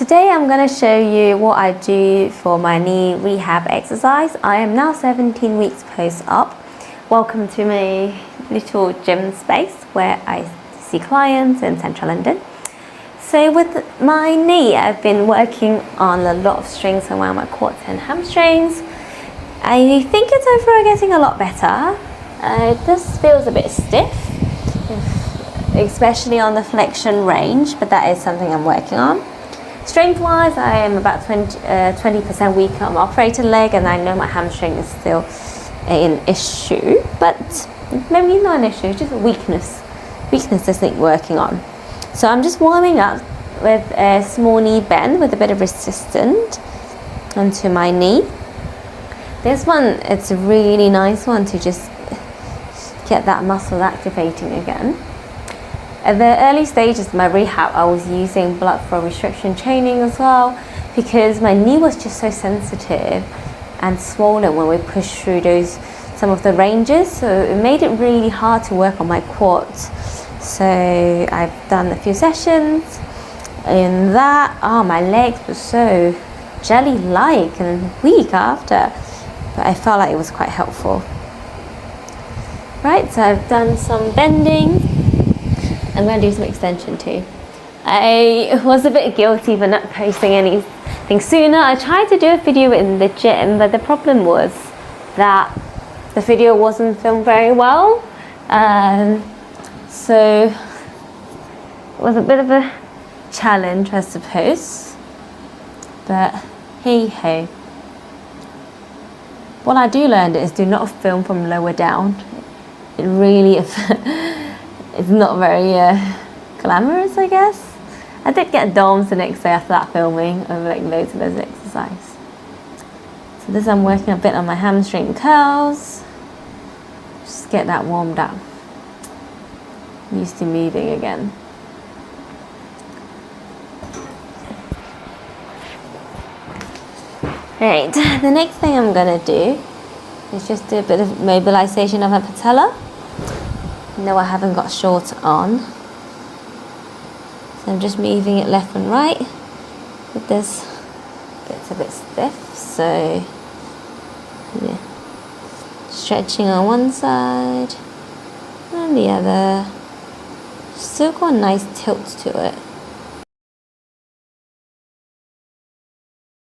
today I'm going to show you what I do for my knee rehab exercise. I am now 17 weeks post-op. Welcome to my little gym space where I see clients in central London. So with my knee, I've been working on a lot of strength around my quads and hamstrings. I think it's overall getting a lot better. It just feels a bit stiff, especially on the flexion range, but that is something I'm working on. Strength-wise, I am about 20% weaker on my operated leg, and I know my hamstring is still an issue, but maybe not an issue, it's just a weakness. Weakness I think working on. So I'm just warming up with a small knee bend with a bit of resistance onto my knee. This one, it's a really nice one to just get that muscle activating again. At the early stages of my rehab, I was using blood flow restriction training as well because my knee was just so sensitive and swollen when we pushed through some of the ranges, so it made it really hard to work on my quads. So I've done a few sessions in that. Oh, my legs were so jelly-like and weak after, but I felt like it was quite helpful. Right, so I've done some bending. I'm going to do some extension too. I was a bit guilty for not posting anything sooner. I tried to do a video in the gym, but the problem was that the video wasn't filmed very well. So it was a bit of a challenge, I suppose. But hey ho. What I do learn is do not film from lower down. It really is. It's not very glamorous, I guess. I did get DOMs the next day after that filming of like loads of those exercises. So this I'm working a bit on my hamstring curls. Just get that warmed up. Used to moving again. Right, the next thing I'm gonna do is just do a bit of mobilization of my patella. No, I haven't got shorts on. So I'm just moving it left and right with this. It's a bit stiff, so yeah. Stretching on one side and the other. Still got a nice tilt to it.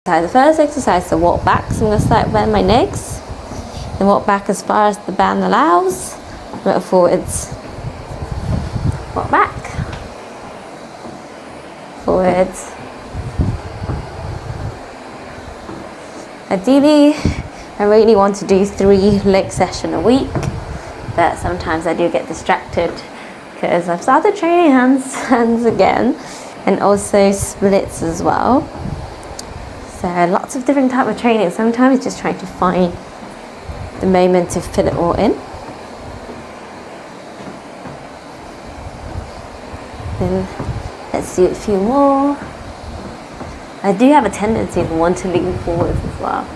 So the first exercise is to walk back. So I'm going to start bend my legs and walk back as far as the band allows. Walk forwards. Walk back. Forwards. Ideally, I really want to do 3 leg sessions a week, but sometimes I do get distracted because I've started training hands again, and also splits as well. So lots of different type of training. Sometimes just trying to find the moment to fit it all in. Then let's do a few more. I do have a tendency to want to lean forwards as well.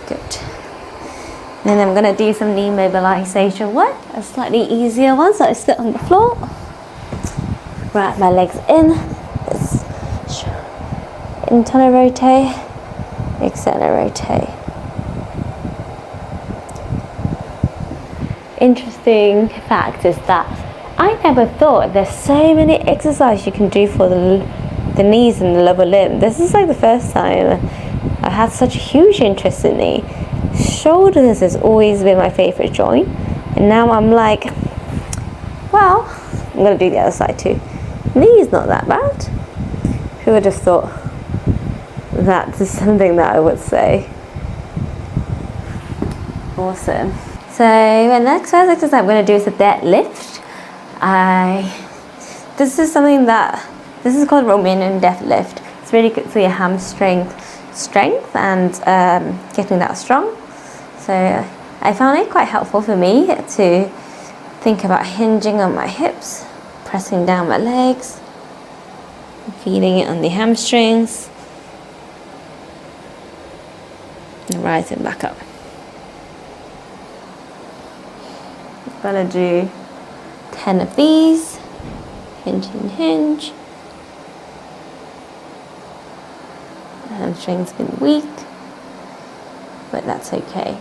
Good. Then I'm going to do some knee mobilization work, a slightly easier one. So I sit on the floor, wrap my legs in, internal rotate, external rotate. Interesting fact is that I never thought there's so many exercises you can do for the knees and the lower limb. This is like the first time I had such a huge interest in knee. Shoulders has always been my favorite joint, and now I'm like, well, I'm going to do the other side too. Knee is not that bad. Who would have thought that is something that I would say? Awesome. So the next first exercise I'm going to do is a deadlift. This is called Romanian deadlift. It's really good for your hamstring strength and getting that strong. So I found it quite helpful for me to think about hinging on my hips, pressing down my legs, feeling it on the hamstrings, and rising back up. I'm gonna do 10 of these. hinge and hinge. Hamstring's been weak, but that's okay.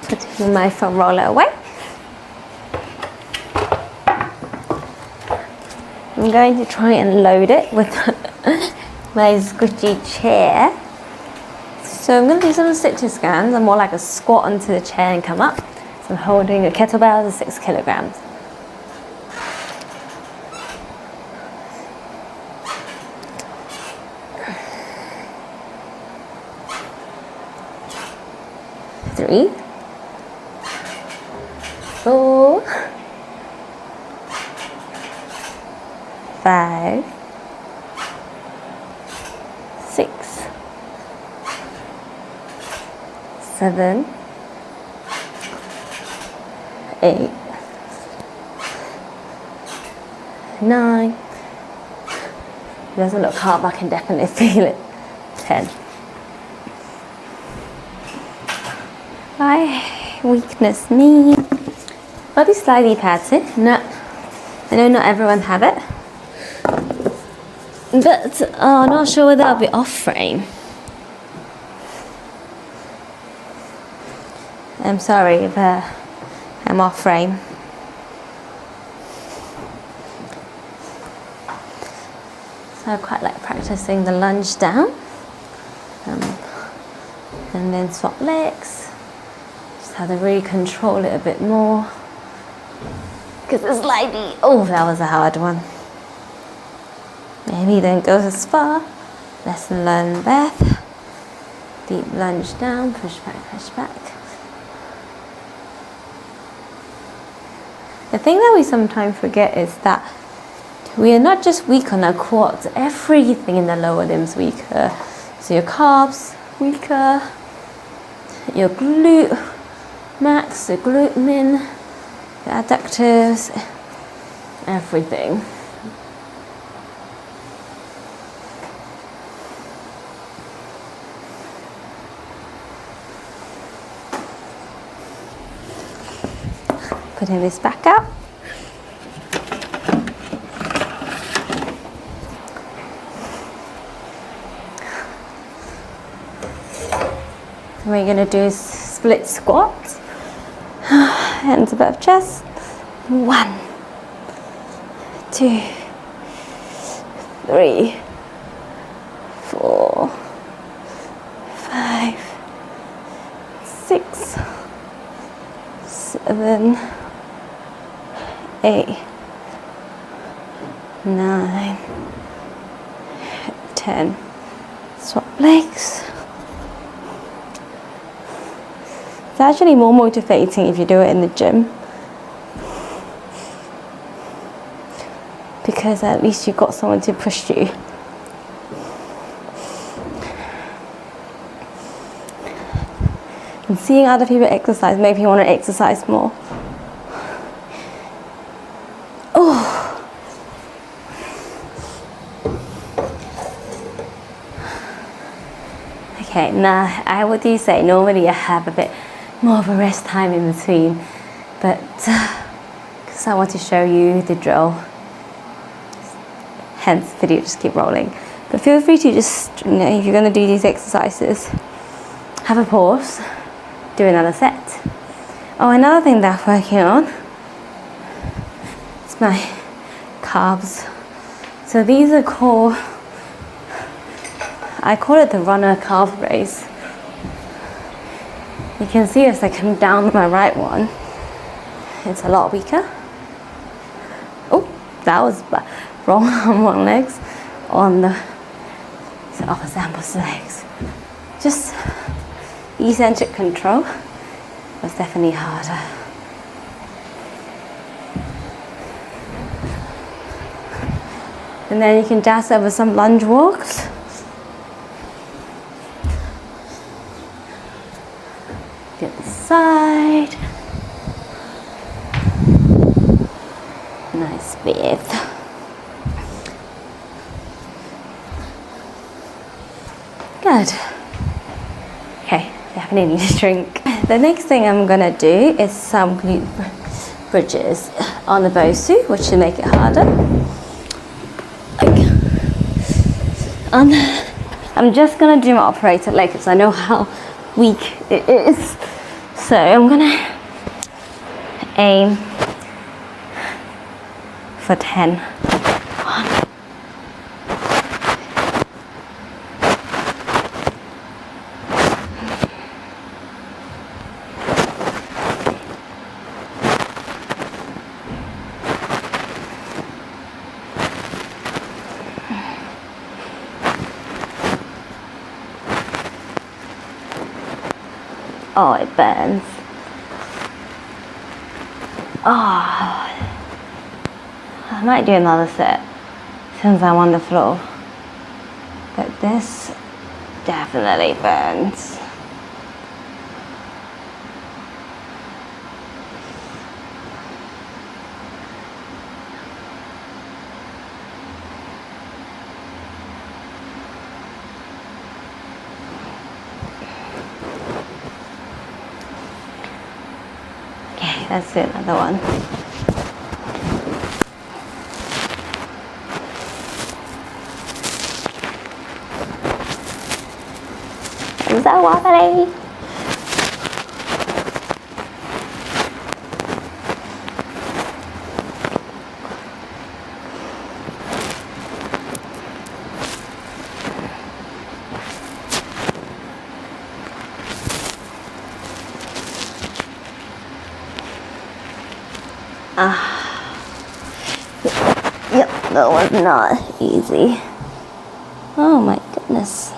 Putting my foam roller away. I'm going to try and load it with my squishy chair. So I'm going to do some stitcher scans. I'm more like a squat onto the chair and come up. So I'm holding a kettlebell of 6 kilograms. Three. 4, 5, 6, 7, 8, 9. It doesn't look hard, but I can definitely feel it. 10. My weakness, knee. Got these slidey pads here. No, I know not everyone have it, but I'm not sure whether I'll be off frame. I'm sorry if I'm off frame. So I quite like practicing the lunge down, and then swap legs. Just have to really control it a bit more. Because it's slidey. Oh, that was a hard one. Maybe don't go as far. Lesson learned, Beth. Deep lunge down, push back, push back. The thing that we sometimes forget is that we are not just weak on our quads, everything in the lower limbs weaker. So your calves weaker, your glute max, the glute min, the adductors, everything. Putting this back up. We're going to do split squats. Hands above chest. 1, 2, 3, 4, 5, 6, 7, 8, 9, 10. Swap legs. It's actually more motivating if you do it in the gym, because at least you've got someone to push you. And seeing other people exercise makes you want to exercise more. Oh. Okay, now what do you say? Normally I have a bit more of a rest time in between, but because I want to show you the drill, hence the video just keep rolling. But feel free to just, if you're going to do these exercises, have a pause, do another set. Oh, another thing that I'm working on is my calves. So these are called, I call it the runner calf raise. You can see as I come down my right one, it's a lot weaker. Oh, that was wrong on one legs, on the opposite legs. just eccentric control was definitely harder. And then you can dash over some lunge walks. The other side. Nice Beth. Good. Okay, definitely need a drink. The next thing I'm gonna do is some glute bridges on the Bosu, which should make it harder. I'm just gonna do my operated leg because I know how weak it is. So I'm gonna aim for 10. 1. Oh, it burns. Oh, I might do another set since I'm on the floor. But this definitely burns. Let's do another one. I'm so wobbly. Yep, that was not easy. Oh my goodness.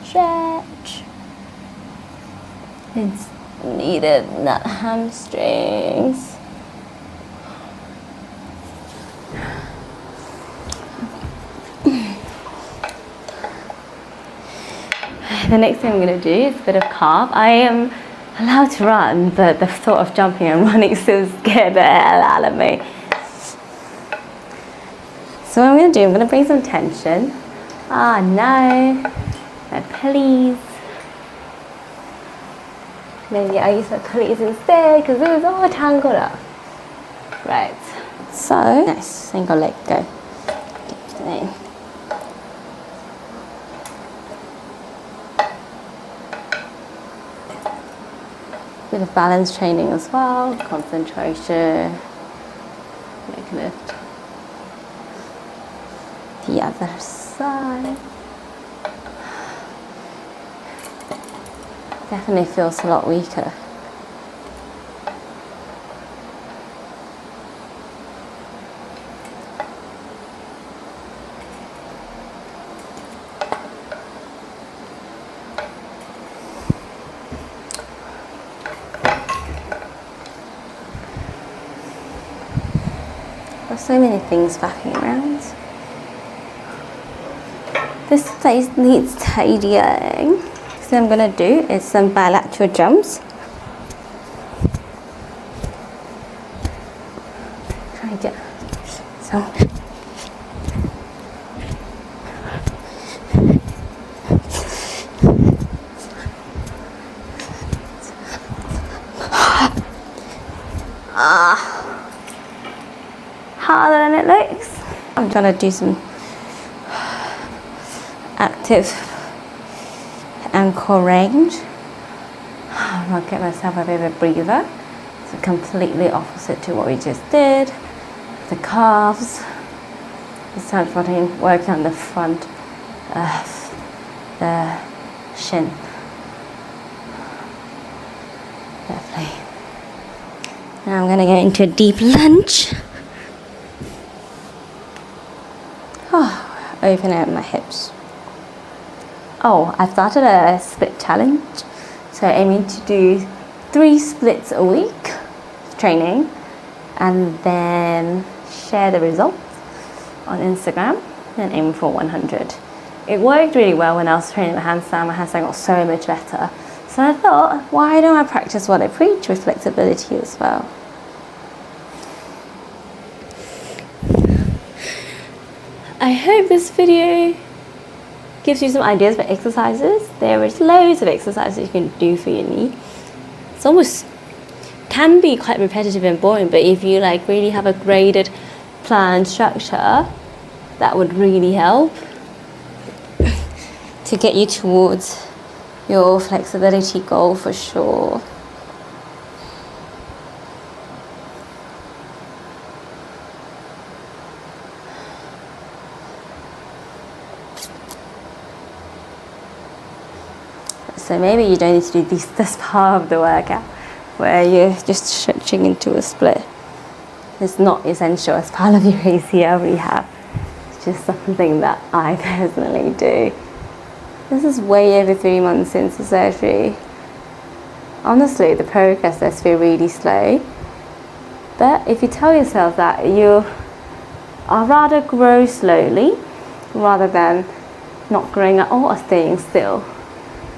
Stretch. It's needed, not hamstrings. The next thing I'm going to do is a bit of calf. I am allowed to run, but the thought of jumping and running still scared the hell out of me. So what I'm going to do, I'm going to bring some tension. Ah, no. No, please. Maybe I use my please instead because it was all tangled up. Right. So, nice. Single leg, go. Okay. Bit of balance training as well, concentration, leg lift. The other side. Definitely feels a lot weaker. There's so many things flapping around. This place needs tidying. So what I'm going to do is some bilateral jumps. Try and get some. Harder than it looks. I'm trying to do some active ankle range. I'm going to get myself a bit of a breather. It's completely opposite to what we just did. The calves. This time working on the front of the shin. Lovely. Now I'm going to go into a deep lunge. open out my hips. Oh, I've started a split challenge. So aiming to do 3 splits a week training, and then share the results on Instagram and aim for 100. It worked really well when I was training my handstand. My handstand got so much better. So I thought, why don't I practice what I preach with flexibility as well? I hope this video gives you some ideas for exercises. There is loads of exercises you can do for your knee. It's almost can be quite repetitive and boring, but if you like really have a graded plan structure, that would really help to get you towards your flexibility goal for sure. So maybe you don't need to do this part of the workout where you're just stretching into a split. It's not essential as part of your ACL rehab. It's just something that I personally do. This is way over 3 months since the surgery. Honestly, the progress does feel really slow. But if you tell yourself that you are rather grow slowly rather than not growing at all or staying still,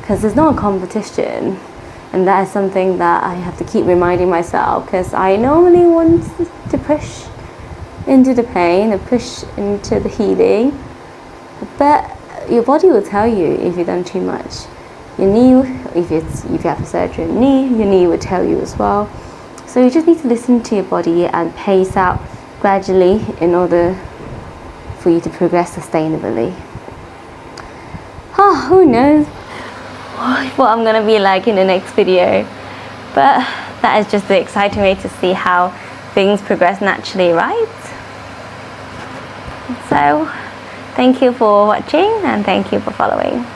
because there's no competition, and that is something that I have to keep reminding myself, because I normally want to push into the pain and push into the healing, but your body will tell you if you've done too much. Your knee, if you have a surgery on your knee, your knee will tell you as well. So you just need to listen to your body and pace out gradually in order for you to progress sustainably. Oh, who knows what I'm gonna be like in the next video, but that is just the exciting way to see how things progress naturally, right? So thank you for watching and thank you for following.